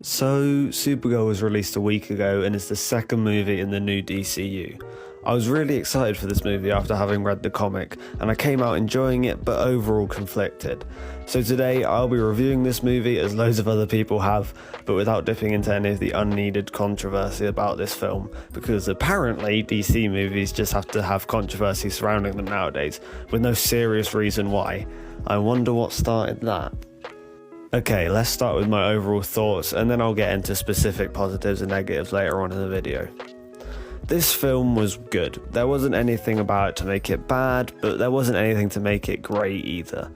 So, Supergirl was released a week ago and is the second movie in the new DCU. I was really excited for this movie after having read the comic, and I came out enjoying it but overall conflicted. So today I'll be reviewing this movie as loads of other people have, but without dipping into any of the unneeded controversy about this film, because apparently DC movies just have to have controversy surrounding them nowadays, with no serious reason why. I wonder what started that. Okay, let's start with my overall thoughts, and then I'll get into specific positives and negatives later on in the video. This film was good. There wasn't anything about it to make it bad, but there wasn't anything to make it great either.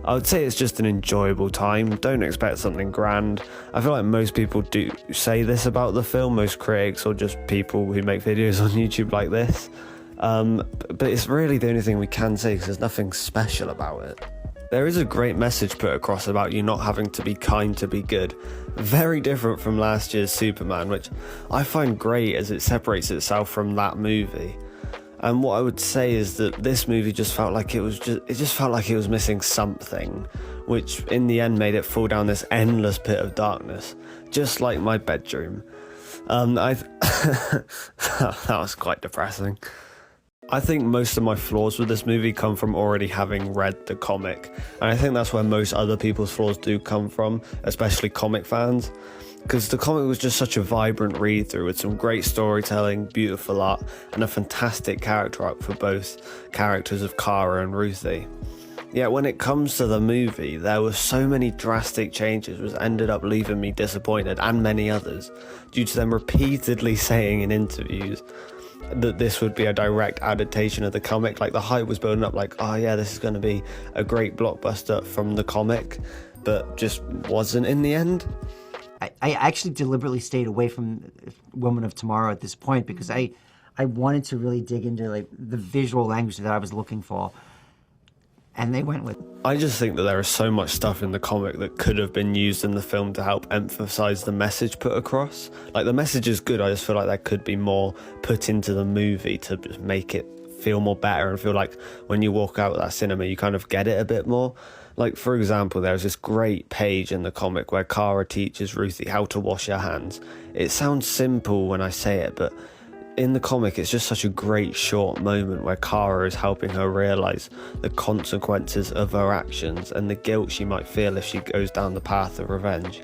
I would say it's just an enjoyable time. Don't expect something grand. I feel like most people do say this about the film, most critics or just people who make videos on YouTube like this. But it's really the only thing we can say because there's nothing special about it. There is a great message put across about you not having to be kind to be good. Very different from last year's Superman, which I find great as it separates itself from that movie. And what I would say is that this movie just felt like it just felt like it was missing something, which in the end made it fall down this endless pit of darkness, just like my bedroom. That was quite depressing. I think most of my flaws with this movie come from already having read the comic, and I think that's where most other people's flaws do come from, especially comic fans, because the comic was just such a vibrant read-through with some great storytelling, beautiful art, and a fantastic character arc for both characters of Kara and Ruthie. Yet when it comes to the movie, there were so many drastic changes which ended up leaving me disappointed, and many others, due to them repeatedly saying in interviews that this would be a direct adaptation of the comic. Like, the hype was building up like, oh yeah, this is going to be a great blockbuster from the comic, but just wasn't in the end. I actually deliberately stayed away from Woman of Tomorrow at this point because I wanted to really dig into like the visual language that I was looking for, and they went with. I just think that there is so much stuff in the comic that could have been used in the film to help emphasize the message put across. Like, the message is good, I just feel like there could be more put into the movie to just make it feel more better and feel like when you walk out of that cinema you kind of get it a bit more. Like, for example, there's this great page in the comic where Kara teaches Ruthie how to wash her hands. It sounds simple when I say it, but in the comic, it's just such a great short moment where Kara is helping her realise the consequences of her actions and the guilt she might feel if she goes down the path of revenge.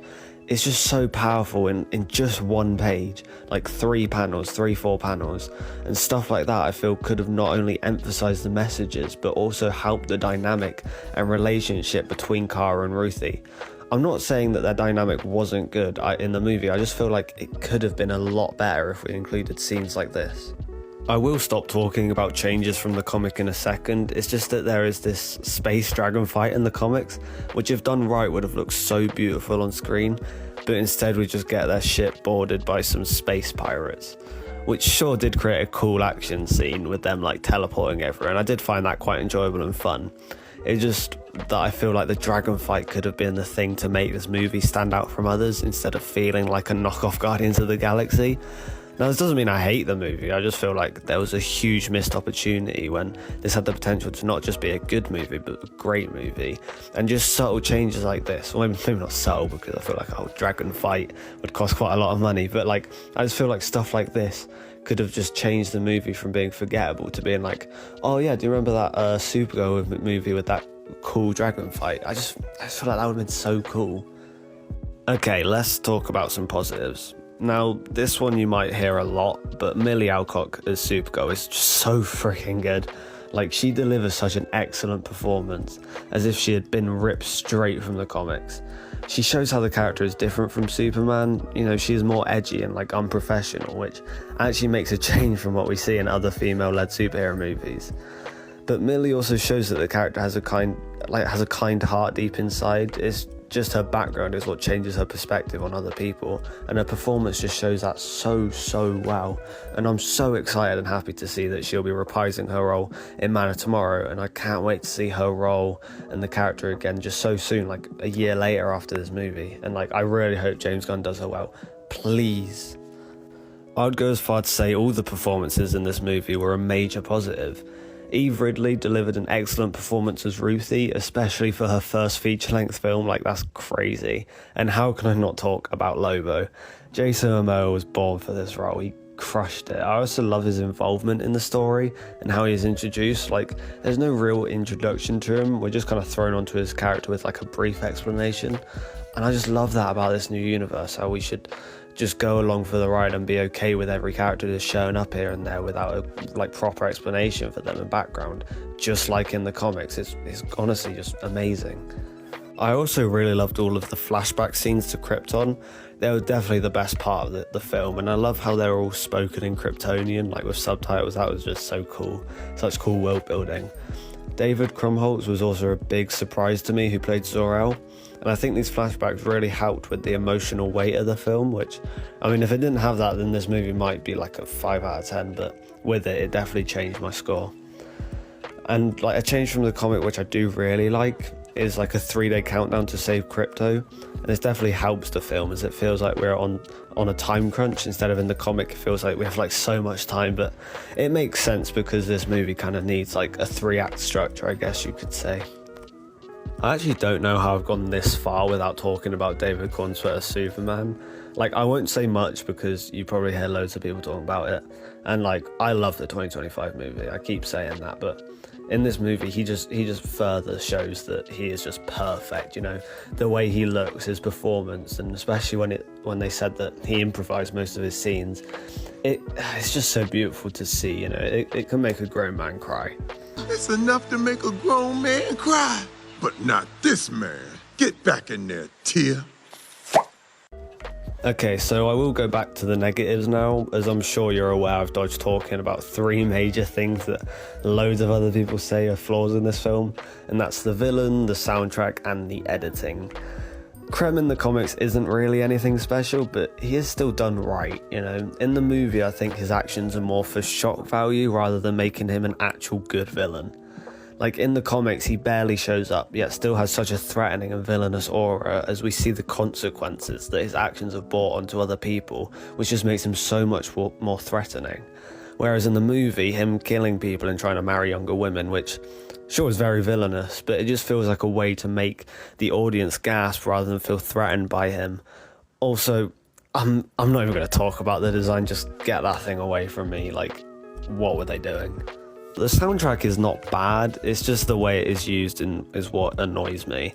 It's just so powerful in just one page, like 4 panels, and stuff like that I feel could have not only emphasised the messages, but also helped the dynamic and relationship between Kara and Ruthie. I'm not saying that their dynamic wasn't good in the movie, I just feel like it could have been a lot better if we included scenes like this. I will stop talking about changes from the comic in a second. It's just that there is this space dragon fight in the comics, which if done right would have looked so beautiful on screen, but instead we just get their ship boarded by some space pirates, which sure did create a cool action scene with them like teleporting everywhere, and I did find that quite enjoyable and fun. It's just that I feel like the dragon fight could have been the thing to make this movie stand out from others instead of feeling like a knockoff Guardians of the Galaxy. Now, this doesn't mean I hate the movie, I just feel like there was a huge missed opportunity when this had the potential to not just be a good movie, but a great movie. And just subtle changes like this, well, maybe not subtle, because I feel like a whole dragon fight would cost quite a lot of money, but like, I just feel like stuff like this could have just changed the movie from being forgettable to being like, oh yeah, do you remember that Supergirl movie with that cool dragon fight? I just feel like that would have been so cool. Okay, let's talk about some positives. Now, this one you might hear a lot, but Millie Alcock as Supergirl is just so freaking good. Like, she delivers such an excellent performance, as if she had been ripped straight from the comics. She shows how the character is different from Superman. You know, she is more edgy and like unprofessional, which actually makes a change from what we see in other female-led superhero movies. But Millie also shows that the character has a kind heart deep inside. It's just her background is what changes her perspective on other people, and her performance just shows that so well. And I'm so excited and happy to see that she'll be reprising her role in Man of Tomorrow, and I can't wait to see her role and the character again just so soon, like a year later after this movie. And like, I really hope James Gunn does her well, please. I would go as far to say all the performances in this movie were a major positive. Eve Ridley delivered an excellent performance as Ruthie, especially for her first feature-length film. Like, that's crazy. And how can I not talk about Lobo? Jason Momoa was born for this role. He crushed it. I also love his involvement in the story and how he's introduced. Like, there's no real introduction to him. We're just kind of thrown onto his character with like a brief explanation. And I just love that about this new universe, how we should just go along for the ride and be okay with every character just showing up here and there without a like proper explanation for them and background, just like in the comics. It's honestly just amazing. I also really loved all of the flashback scenes to Krypton. They were definitely the best part of the film, and I love how they were all spoken in Kryptonian, like with subtitles. That was just so cool. Such cool world building. David Krumholtz was also a big surprise to me, who played Zor-El. And I think these flashbacks really helped with the emotional weight of the film, which, I mean, if it didn't have that, then this movie might be like a 5 out of 10, but with it, it definitely changed my score. And like a change from the comic, which I do really like, is like a 3-day countdown to save Krypto. And this definitely helps the film, as it feels like we're on a time crunch instead of in the comic. It feels like we have like so much time, but it makes sense because this movie kind of needs like a 3-act structure, I guess you could say. I actually don't know how I've gone this far without talking about David Cornsweet as Superman. Like, I won't say much because you probably hear loads of people talking about it. And like, I love the 2025 movie. I keep saying that, but in this movie, he just further shows that he is just perfect. You know, the way he looks, his performance, and especially when they said that he improvised most of his scenes, it's just so beautiful to see. You know, it can make a grown man cry. It's enough to make a grown man cry. But not this man. Get back in there, Tia. Okay, so I will go back to the negatives now. As I'm sure you're aware, I've dodged talking about 3 major things that loads of other people say are flaws in this film, and that's the villain, the soundtrack, and the editing. Krem in the comics isn't really anything special, but he is still done right, you know. In the movie, I think his actions are more for shock value rather than making him an actual good villain. Like, in the comics, he barely shows up, yet still has such a threatening and villainous aura, as we see the consequences that his actions have brought onto other people, which just makes him so much more threatening. Whereas in the movie, him killing people and trying to marry younger women, which sure is very villainous, but it just feels like a way to make the audience gasp rather than feel threatened by him. Also, I'm not even going to talk about the design, just get that thing away from me. Like, what were they doing? The soundtrack is not bad, it's just the way it is used is what annoys me.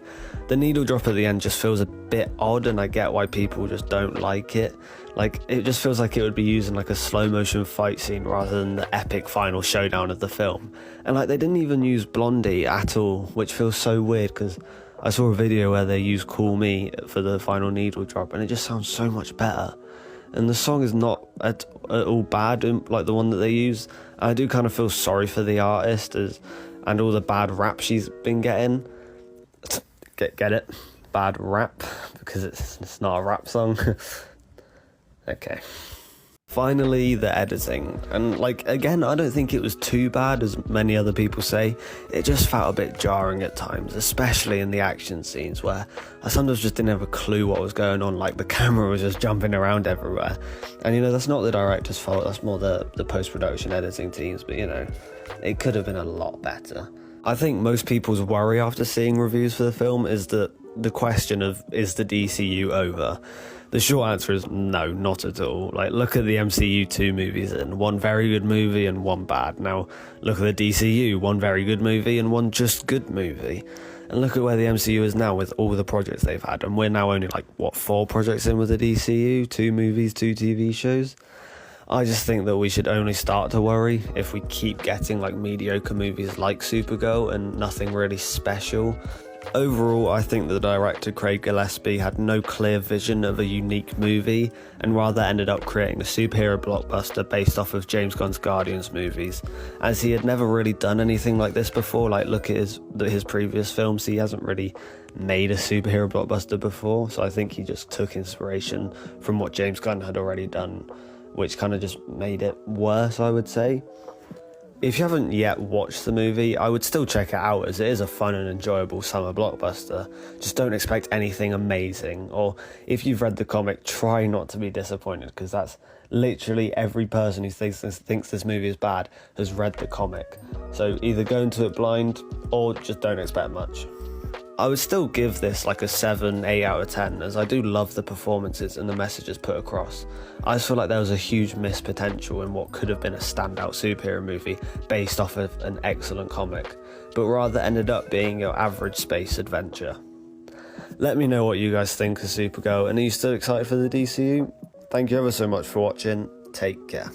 The needle drop at the end just feels a bit odd, and I get why people just don't like it. Like, it just feels like it would be used in like a slow motion fight scene rather than the epic final showdown of the film. And like, they didn't even use Blondie at all, which feels so weird because I saw a video where they used Call Me for the final needle drop, and it just sounds so much better. And the song is not at all bad, like the one that they use. I do kind of feel sorry for the artist and all the bad rap she's been getting. Get it? Bad rap? Because it's not a rap song. Okay. Finally, the editing. And like, again, I don't think it was too bad as many other people say. It just felt a bit jarring at times, especially in the action scenes where I sometimes just didn't have a clue what was going on. Like, the camera was just jumping around everywhere. And you know, that's not the director's fault, that's more the post-production editing teams, but you know, it could have been a lot better. I think most people's worry after seeing reviews for the film is the question of, is the DCU over? The short answer is no, not at all. Like, look at the MCU 2 movies, and one very good movie and one bad. Now, look at the DCU, one very good movie and one just good movie. And look at where the MCU is now with all the projects they've had. And we're now only like, 4 projects in with the DCU? 2 movies, 2 TV shows? I just think that we should only start to worry if we keep getting like mediocre movies like Supergirl and nothing really special. Overall, I think the director Craig Gillespie had no clear vision of a unique movie and rather ended up creating a superhero blockbuster based off of James Gunn's Guardians movies, as he had never really done anything like this before. Like, look at his previous films, he hasn't really made a superhero blockbuster before, so I think he just took inspiration from what James Gunn had already done, which kind of just made it worse, I would say. If you haven't yet watched the movie, I would still check it out as it is a fun and enjoyable summer blockbuster. Just don't expect anything amazing, or if you've read the comic, try not to be disappointed, because that's literally every person who thinks this movie is bad has read the comic. So either go into it blind or just don't expect much. I would still give this like a 7, 8 out of 10, as I do love the performances and the messages put across. I just feel like there was a huge missed potential in what could have been a standout superhero movie based off of an excellent comic, but rather ended up being your average space adventure. Let me know what you guys think of Supergirl, and are you still excited for the DCU? Thank you ever so much for watching. Take care.